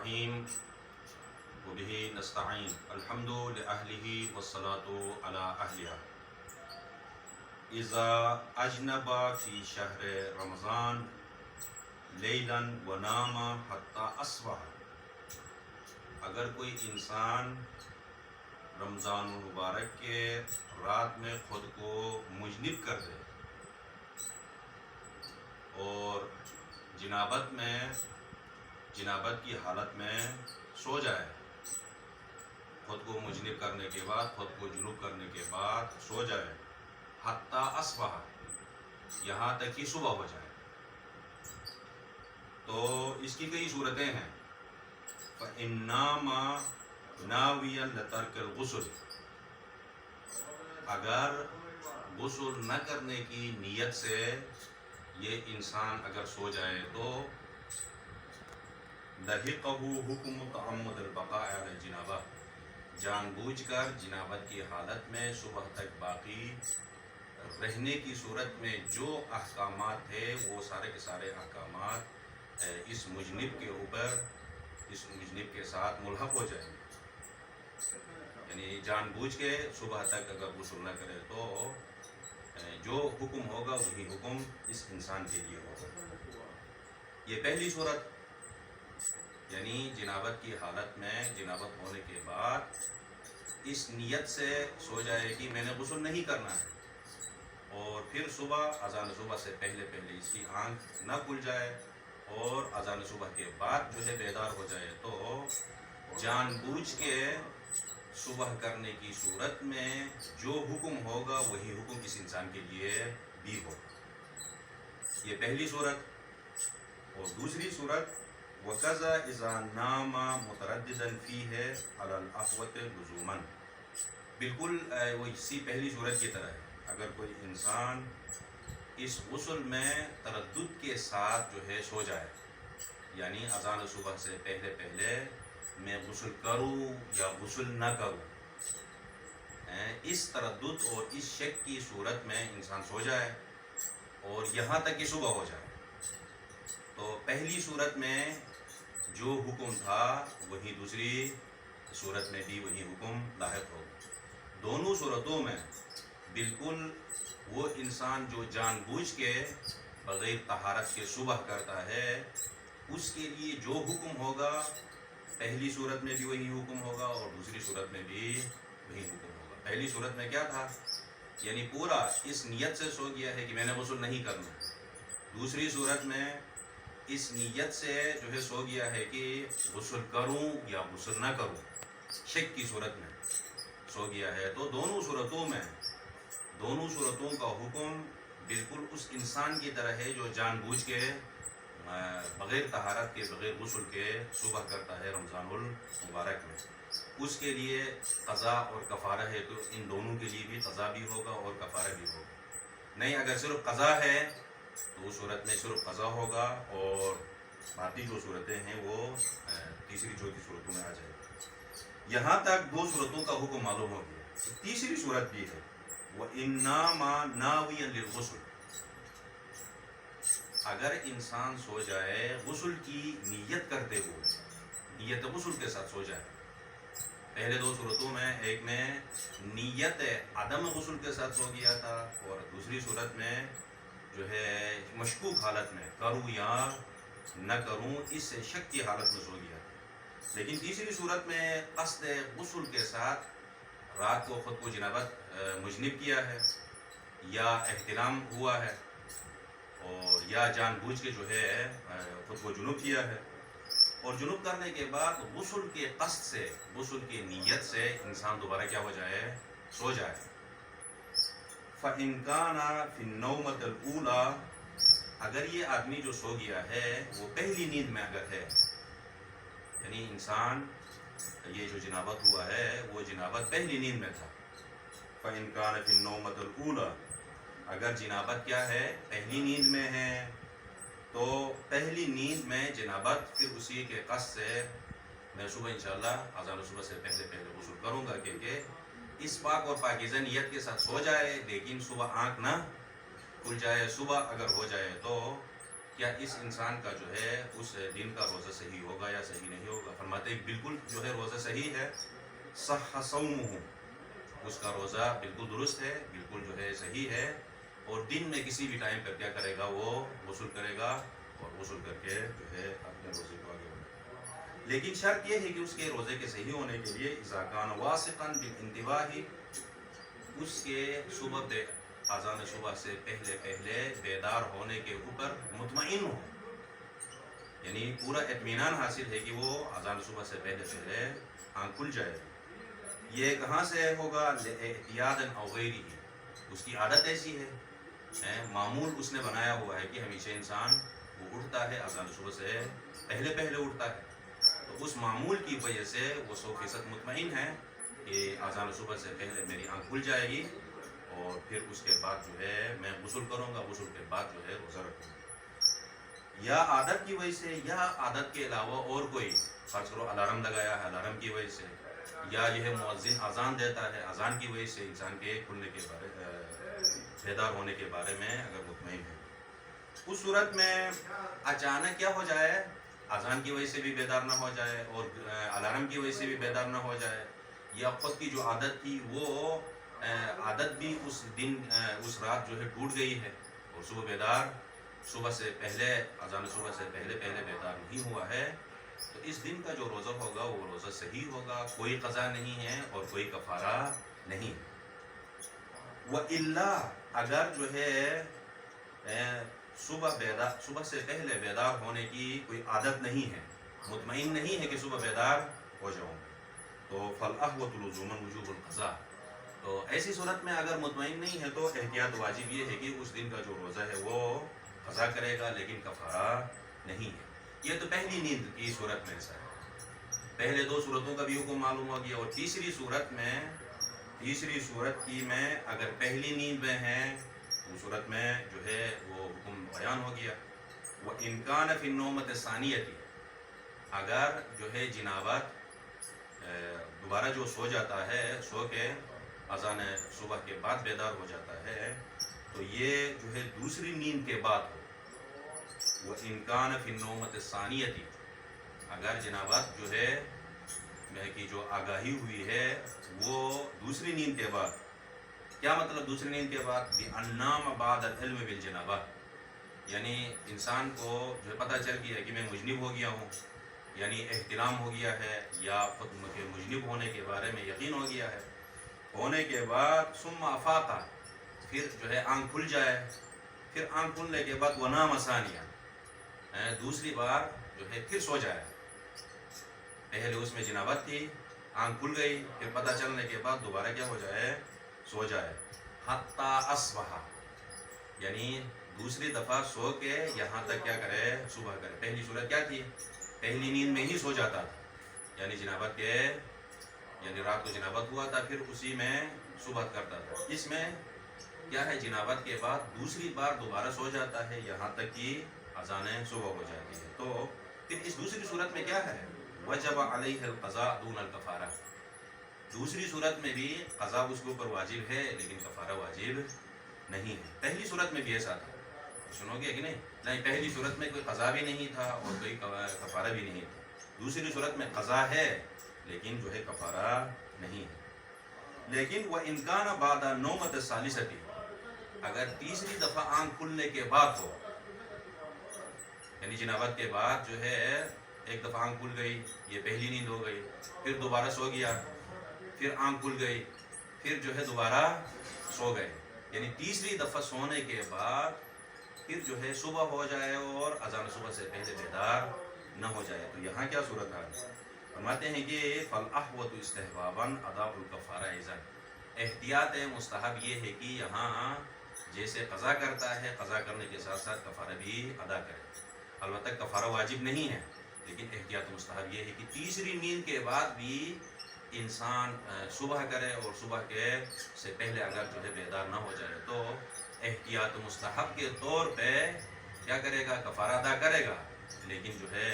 الرحیم وبہ نستعین الحمد لأہلہ والصلاة علی اہلہ اذا اجنب فی شہر رمضان لیلا ونام حتی اصبح. اگر کوئی انسان رمضان المبارک کے رات میں خود کو مجنب کر دے اور جنابت کی حالت میں سو جائے، خود کو مجنب کرنے کے بعد، خود کو جنوب کرنے کے بعد سو جائے، حتی اصبح، یہاں تک کہ صبح ہو جائے، تو اس کی کئی صورتیں ہیں. فَإِن نَامَ نَاوِيًا لِتَرْكِ الْغُسْلِ، اگر غسل نہ کرنے کی نیت سے یہ انسان اگر سو جائے تو لَحِقَهُ حُکْمُ تَعَمُّدِ الْبَقَاءِ عَلَى الْجَنَابَةِ، جان بوجھ کر جنابت کی حالت میں صبح تک باقی رہنے کی صورت میں جو احکامات تھے وہ سارے کے سارے احکامات اس مجنب کے اوپر، اس مجنب کے ساتھ ملحق ہو جائیں گے. یعنی جان بوجھ کے صبح تک اگر غسل نہ کرے تو جو حکم ہوگا وہی حکم اس انسان کے لیے ہوگا. یہ پہلی صورت، یعنی جنابت کی حالت میں، جنابت ہونے کے بعد اس نیت سے سو جائے کہ میں نے غسل نہیں کرنا ہے، اور پھر صبح اذان صبح سے پہلے اس کی آنکھ نہ کھل جائے اور اذان صبح کے بعد جو ہے بیدار ہو جائے، تو جان بوجھ کے صبح کرنے کی صورت میں جو حکم ہوگا وہی حکم اس انسان کے لیے بھی ہوگا. یہ پہلی صورت. اور دوسری صورت، وَكَذَا إِذَا نَامَ مُتَرَدِّدًا فِيهِ عَلَى الْأَقْوَةِ لُزُومًا، بالکل وہ اسی پہلی صورت کی طرح ہے. اگر کوئی انسان اس غسل میں تردد کے ساتھ جو ہے سو جائے، یعنی اذان صبح سے پہلے میں غسل کروں یا غسل نہ کروں، اس تردد اور اس شک کی صورت میں انسان سو جائے اور یہاں تک کہ صبح ہو جائے، تو پہلی صورت میں جو حکم تھا وہی دوسری صورت میں بھی وہی حکم لاحق ہوگا. دونوں صورتوں میں بالکل وہ انسان جو جان بوجھ کے بغیر طہارت کے صبح کرتا ہے، اس کے لیے جو حکم ہوگا پہلی صورت میں بھی وہی حکم ہوگا اور دوسری صورت میں بھی وہی حکم ہوگا. پہلی صورت میں کیا تھا؟ یعنی پورا اس نیت سے سو گیا ہے کہ میں نے غسل نہیں کرنا. دوسری صورت میں اس نیت سے جو ہے سو گیا ہے کہ غسل کروں یا غسل نہ کروں، شک کی صورت میں سو گیا ہے. تو دونوں صورتوں کا حکم بالکل اس انسان کی طرح ہے جو جان بوجھ کے بغیر طہارت کے، بغیر غسل کے صبح کرتا ہے رمضان المبارک میں. اس کے لیے قضا اور کفارہ ہے، تو ان دونوں کے لیے بھی قضا بھی ہوگا اور کفارہ بھی ہوگا. نہیں، اگر صرف قضا ہے تو اس صورت میں صرف قضا ہوگا اور باقی جو صورتیں ہیں وہ تیسری چوتھی صورتوں میں آ جائے گی. یہاں تک دو صورتوں کا حکم معلوم ہو گیا. تیسری صورت بھی ہے، وَإِن نَامَ نَاوِيًا لِلْغُسْلِ، اگر انسان سو جائے غسل کی نیت کرتے ہوئے، نیت غسل کے ساتھ سو جائے. پہلے دو صورتوں میں، ایک میں نیت عدم غسل کے ساتھ سو گیا تھا اور دوسری صورت میں جو ہے مشکوک حالت میں کروں یا نہ کروں، اس شک کی حالت میں سو گیا. لیکن تیسری صورت میں قصد غسل کے ساتھ رات کو خود کو مجنب کیا ہے، یا احتلام ہوا ہے، اور یا جان بوجھ کے جو ہے خود کو جنوب کیا ہے، اور جنوب کرنے کے بعد غسل کے قصد سے، غسل کی نیت سے انسان دوبارہ کیا ہو جائے؟ سو جائے. فَإِن كَانَ فِي النَّوْمَةِ الْأُولَى، اگر یہ آدمی جو سو گیا ہے وہ پہلی نیند میں اگر ہے، یعنی انسان یہ جو جنابت ہوا ہے وہ جنابت پہلی نیند میں تھا. فَإِن كَانَ فِي النَّوْمَةِ الْأُولَى، اگر جنابت کیا ہے؟ پہلی نیند میں ہے، تو پہلی نیند میں جنابت، پھر اسی کے قصد سے میں صبح انشاءاللہ اذان صبح سے پہلے غسل کروں گا، کیونکہ اس پاک اور پاکیزہ نیت کے ساتھ سو جائے لیکن صبح آنکھ نہ کھل جائے. صبح اگر ہو جائے تو کیا اس انسان کا جو ہے اس دن کا روزہ صحیح ہوگا یا صحیح نہیں ہوگا؟ فرماتے ہیں بالکل جو ہے روزہ صحیح ہے، صح صومہ، اس کا روزہ بالکل درست ہے، بالکل جو ہے صحیح ہے، اور دن میں کسی بھی ٹائم پر کیا کرے گا، وہ غسل کرے گا اور غسل کر کے جو ہے اپنے روزے کو آگے بڑھائے گا۔ لیکن شرط یہ ہے کہ اس کے روزے کے صحیح ہونے کے لیے اذا کان واثقا بالانتباہ، اس کے صبح اذان صبح سے پہلے بیدار ہونے کے اوپر مطمئن ہو، یعنی پورا اطمینان حاصل ہے کہ وہ اذان صبح سے پہلے آنکھ کھل جائے۔ یہ کہاں سے ہوگا؟ احتیاطاً او غیرہ، اس کی عادت ایسی ہے، معمول اس نے بنایا ہوا ہے کہ ہمیشہ انسان وہ اٹھتا ہے اذان صبح سے پہلے اٹھتا ہے، تو اس معمول کی وجہ سے وہ 100% مطمئن ہے کہ اذان صبح سے پہلے میری آنکھ کھل جائے گی، اور پھر اس کے بعد جو ہے میں غسل کروں گا، غسل کے بعد جو ہے روزہ رکھوں گا۔ یا عادت کی وجہ سے، یا عادت کے علاوہ اور کوئی، فرض کرو الارم لگایا ہے، الارم کی وجہ سے، یا یہ مؤذن اذان دیتا ہے، اذان کی وجہ سے انسان کے کھلنے کے بارے بیدار ہونے کے بارے میں اگر مطمئن ہے، اس صورت میں اچانک کیا ہو جائے، اذان کی وجہ سے بھی بیدار نہ ہو جائے اور الارم کی وجہ سے بھی بیدار نہ ہو جائے، یا خود کی جو عادت تھی وہ عادت بھی اس دن اس رات جو ہے ٹوٹ گئی ہے، اور صبح سے پہلے اذان صبح سے پہلے بیدار نہیں ہوا ہے، تو اس دن کا جو روزہ ہوگا وہ روزہ صحیح ہوگا، کوئی قضا نہیں ہے اور کوئی کفارہ نہیں۔ وَإِلَّا، اگر جو ہے صبح سے پہلے بیدار ہونے کی کوئی عادت نہیں ہے، مطمئن نہیں ہے کہ صبح بیدار ہو جاؤں، تو فَالْأَحْوَةُ لُزُومًا وُجُوبُ الْقَضَاء، تو ایسی صورت میں اگر مطمئن نہیں ہے تو احتیاط واجب یہ ہے کہ اس دن کا جو روزہ ہے وہ قضا کرے گا، لیکن کفارہ نہیں ہے۔ یہ تو پہلی نیند کی صورت میں ایسا ہے، پہلے دو صورتوں کا بھی حکم معلوم ہو گیا، اور تیسری صورت کی میں اگر پہلی نیند میں ہے تو صورت میں جو ہے وہ حکم بیان ہو گیا۔ وَإِنْ كَانَ فِي النَّوْمَةِ الثَّانِيَةِ، اگر جو ہے جنابت دوبارہ جو سو جاتا ہے، سو کے اذان صبح کے بعد بیدار ہو جاتا ہے، تو یہ جو ہے دوسری نیند کے بعد ہو۔ وَإِنْ كَانَ فِي النَّوْمَةِ الثَّانِيَةِ، اگر جنابت جو ہے کی جو آگاہی ہوئی ہے وہ دوسری نیند کے بعد، کیا مطلب دوسری نیند کے بعد؟ بِأَنْ نَامَ بَعْدَ الْعِلْمِ بِالْجَنَابَةِ، یعنی انسان کو جو پتہ چل گیا کہ میں مجنب ہو گیا ہوں، یعنی احتلام ہو گیا ہے، یا خود مجھے مجنب ہونے کے بارے میں یقین ہو گیا ہے، ہونے کے بعد ثم افاقہ، پھر جو ہے آنکھ کھل جائے، پھر آنکھ کھلنے کے بعد ونام ثانیہ، دوسری بار جو ہے پھر سو جائے، پہلے اس میں جنابت تھی، آنکھ کھل گئی، پھر پتہ چلنے کے بعد دوبارہ کیا ہو جائے، سو جائے، حتی اصبح، یعنی دوسری دفعہ سو کے یہاں تک کیا کرے، صبح کرے۔ پہلی صورت کیا تھی؟ پہلی نیند میں ہی سو جاتا تھا، یعنی رات کو جنابت ہوا تھا، پھر اسی میں صبح کرتا تھا۔ اس میں کیا ہے، جنابت کے بعد دوسری بار دوبارہ سو جاتا ہے یہاں تک کہ اذان صبح ہو جاتی ہے، تو پھر اس دوسری صورت میں کیا ہے، وجب علیہ القضاء دون الکفارہ، دوسری صورت میں بھی قضا اس کے اوپر واجب ہے لیکن کفارہ واجب نہیں ہے۔ پہلی صورت میں بھی ایسا تھا، سنو گے کہ نہیں، پہلی صورت میں کوئی قضا بھی نہیں تھا اور کوئی کفارہ بھی نہیں تھا، دوسری صورت میں قضا ہے لیکن جو ہے کفارہ نہیں ہے۔ لیکن وَإِنْ كَانَ بَعْدَ النَّوْمَةِ الثَّالِثَةِ، اگر تیسری دفعہ آنکھ کھلنے کے بعد ہو، یعنی جنابت کے بعد جو ہے ایک دفعہ آنکھ کھل گئی، یہ پہلی نیند ہو گئی، پھر دوبارہ سو گیا، پھر آنکھ کھل گئی، پھر جو ہے دوبارہ سو گئے، یعنی تیسری دفعہ سونے کے بعد پھر جو ہے صبح ہو جائے اور اذان صبح سے پہلے بیدار نہ ہو جائے، تو یہاں کیا صورت ہے؟ فرماتے ہیں کہ فَالْأَحْوَةُ اسْتِحْبَابًا أَدَاءُ الْكَفَّارَةِ أَيْضًا، احتیاط مستحب یہ ہے کہ یہاں جیسے قضا کرتا ہے، قضا کرنے کے ساتھ ساتھ کفارہ بھی ادا کرے، البتہ کفارہ واجب نہیں ہے، لیکن احتیاط مستحب یہ ہے کہ تیسری نیند کے بعد بھی انسان صبح کرے، اور صبح کے سے پہلے اگر جو ہے بیدار نہ ہو جائے تو احتیاط مستحب کے طور پہ کیا کرے گا، کفارہ ادا کرے گا، لیکن جو ہے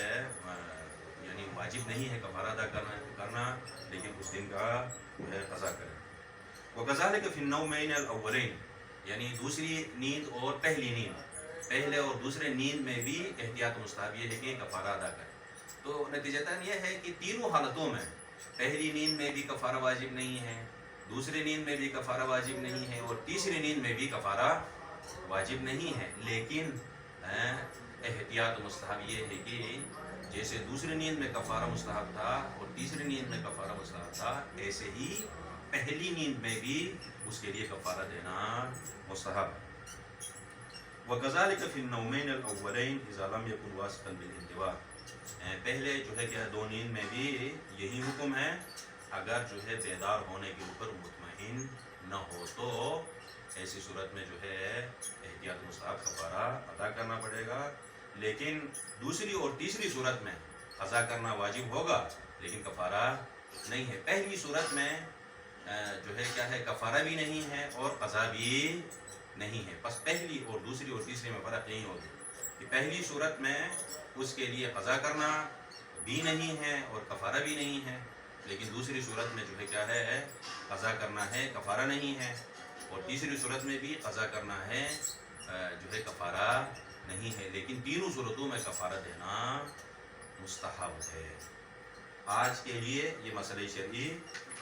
یعنی واجب نہیں ہے کفارہ ادا کرنا، لیکن اس دن کا جو ہے قضا کرے۔ وَكَذَلِكَ فِي النَّوْمَيْنِ الْأَوَّلَيْنِ، یعنی دوسری نیند اور پہلی نیند، پہلے اور دوسرے نیند میں بھی احتیاط مستحب یہ ہے کہ کفارہ ادا کرے۔ تو نتیجتاً یہ ہے کہ تینوں حالتوں میں، پہلی نیند میں بھی کفارہ واجب نہیں ہے، دوسری نیند میں بھی کفارہ واجب نہیں ہے، اور تیسری نیند میں بھی کفارہ واجب نہیں ہے، لیکن احتیاط مستحب یہ ہے کہ جیسے دوسری نیند میں کفارہ مستحب تھا اور تیسری نیند میں کفارہ مستحب تھا، ایسے ہی پہلی نیند میں بھی اس کے لیے کفارہ دینا مستحب ہے۔ وَكَذَلِكَ فِي النَّوْمَيْنِ الْأَوَّلَيْنِ إِذَا لَمْ يَكُنْ وَاسِقًا بِالْانْتِبَاهِ، پہلے جو ہے کہ دو نیند میں بھی یہی حکم ہے، اگر جو ہے بیدار ہونے کے اوپر مطمئن نہ ہو تو ایسی صورت میں جو ہے احتیاط مستحب کفارہ ادا کرنا پڑے گا، لیکن دوسری اور تیسری صورت میں قضا کرنا واجب ہوگا لیکن کفارہ نہیں ہے۔ پہلی صورت میں جو ہے کیا ہے، کفارہ بھی نہیں ہے اور قضا بھی نہیں ہے۔ بس پہلی اور دوسری اور تیسری میں فرق نہیں ہوگی کہ پہلی صورت میں اس کے لیے قضا کرنا بھی نہیں ہے اور کفارہ بھی نہیں ہے، لیکن دوسری صورت میں جو ہے کیا ہے، قضا کرنا ہے، کفارہ نہیں ہے، اور تیسری صورت میں بھی قضا کرنا ہے، جو ہے کفارہ نہیں ہے، لیکن تینوں صورتوں میں کفارہ دینا مستحب ہے۔ آج کے لیے یہ مسئلہ شرعی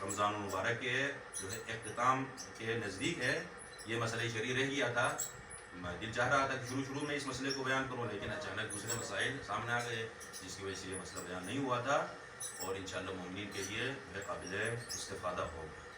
رمضان المبارک کے جو ہے اختتام کے نزدیک ہے، یہ مسئلہ شرعی رہ گیا تھا۔ دل چاہ رہا تھا کہ شروع میں اس مسئلے کو بیان کروں، لیکن اچانک دوسرے مسائل سامنے آ گئے جس کی وجہ سے یہ مسئلہ بیان نہیں ہوا تھا، اور انشاءاللہ مومنین کے لیے قابل استفادہ ہوگا۔